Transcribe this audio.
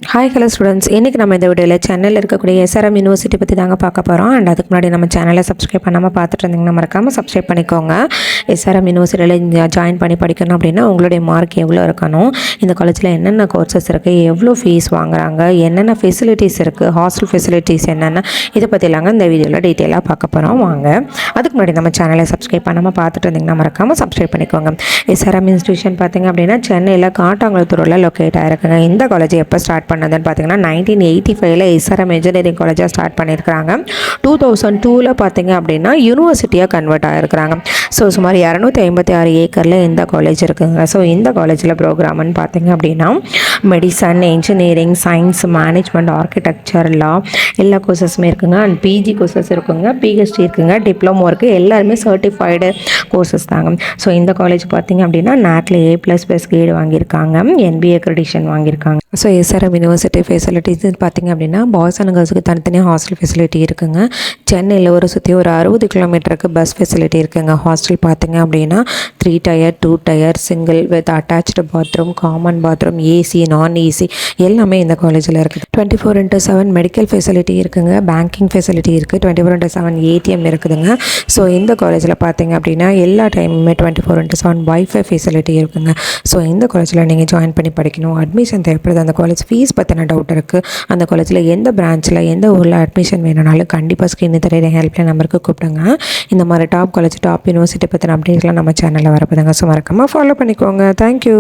Hi hello students, இன்றைக்கி நம்ம இந்த வீடியோவில் சென்னையில் இருக்கக்கூடிய எஸ்ஆர்எம் யூனிவர்சிட்டி பற்றி தாங்க பார்க்க போகிறோம். அண்ட் அதுக்கு முன்னாடி நம்ம சேனலை சப்ஸ்கிரைப் பண்ணாமல் பார்த்துட்டு இருந்தீங்கன்னா மறக்காமல் சப்ஸ்கிரைப் பண்ணிக்கோங்க. எஸ்ஆர்எம் யூனிவர்சிட்டியில் ஜாயின் பண்ணி படிக்கணும் அப்படின்னா உங்களுடைய மார்க் எவ்வளோ இருக்கணும், இந்த காலேஜில் என்னென்ன கோர்சஸ் இருக்குது, எவ்வளோ ஃபீஸ் வாங்குறாங்க, என்னென்ன ஃபெசிலிட்டிஸ் இருக்குது, ஹாஸ்டல் ஃபெசிலிட்டிஸ் என்னென்ன, இதை பற்றிலாங்க இந்த வீடியோவில் டீட்டெயிலாக பார்க்க போகிறோம். வாங்க. அதுக்கு முன்னாடி நம்ம சேனலை சப்ஸ்கிரைப் பண்ணாமல் பார்த்துட்டு இருந்தீங்கன்னா மறக்காமல் சப்ஸ்கிரைப் பண்ணிக்கோங்க. எஸ்ஆர்எம் இன்ஸ்டியூஷன் பார்த்திங்க அப்படின்னா சென்னையில் காட்டாங்குளத்தூரில் லொக்கேட் ஆகிருக்குங்க. இந்த காலேஜ் எப்போ ஸ்டார்ட் பண்ணதுன்னு பார்த்தீங்கன்னா 1985 எஸ்ஆர்எம் இன்ஜினியரிங் காலேஜாக ஸ்டார்ட் பண்ணியிருக்கிறாங்க. 2002 பார்த்தீங்க அப்படின்னா யூனிவர்சிட்டியாக கன்வெர்ட் ஆகிருக்கிறாங்க. ஸோ சுமார் 256 ஏக்கரில் இந்த காலேஜ் இருக்குதுங்க. ஸோ இந்த காலேஜில் ப்ரோக்ராம்னு பார்த்தீங்க அப்படின்னா medicine, engineering, science, management, architecture, law எல்லா கோர்சஸுமே இருக்குங்க. அண்ட் பிஜி கோர்சஸ் இருக்குங்க, பிஹெச்டி இருக்குங்க, டிப்ளமோ இருக்குது. எல்லாருமே சர்டிஃபைடு கோர்சஸ் தாங்க. ஸோ இந்த காலேஜ் பார்த்தீங்க அப்படின்னா நாட்டில் A++ கிரேடு வாங்கியிருக்காங்க, NBA அக்ரெடிஷன் வாங்கியிருக்காங்க. ஸோ எஸ்ஆர்எம் யூனிவர்சிட்டி ஃபெசிலிட்டிஸ் பார்த்திங்க அப்படின்னா பாய்ஸ் அண்ட் கேர்ள்ஸுக்கு தனித்தனியாக ஹாஸ்டல் ஃபெசிலிட்டி இருக்குங்க. சென்னையில் சுற்றி ஒரு 60 கிலோமீட்டருக்கு பஸ் ஃபெசிலிட்டி இருக்குங்க. ஹாஸ்டல் பார்த்திங்க அப்படின்னா 3 tier, 2 tier, single with attached bathroom, common bathroom, AC, non AC எல்லாமே இந்த காலேஜில் இருக்குது. 24/7 மெடிக்கல் ஃபெசிலிட்டி இருக்குங்க, பேங்கிங் ஃபெசிலிட்டி இருக்குது, 24/7 ATM இருக்குதுங்க. ஸோ இந்த காலேஜில் பார்த்திங்க அப்படின்னா எல்லா டைமுமே 24/7 வைஃபை ஃபெசிலிட்டி இருக்குங்க. ஸோ இந்த காலேஜில் நீங்கள் ஜாயின் பண்ணி படிக்கணும், அட்மிஷன் தேவைப்படுது. அந்த காலேஜ் ஃபீஸ் பற்றின டவுட் இருக்குது, அந்த காலேஜில் எந்த பிரான்ச்சில் எந்த ஊரில் அட்மிஷன் வேணும்னாலும் கண்டிப்பாக ஸ்க்ரீன் தெரியுற ஹெல்ப்லைன் நம்பருக்கு கூப்பிடுங்க. இந்த மாதிரி டாப் காலேஜ், டாப் யூனிவர்சிட்டி பற்றின அப்டேட்லாம் நம்ம சேனலில் வரப்போதுங்க. ஸோ மறக்காமல் ஃபாலோ பண்ணிக்கோங்க. தேங்க்யூ.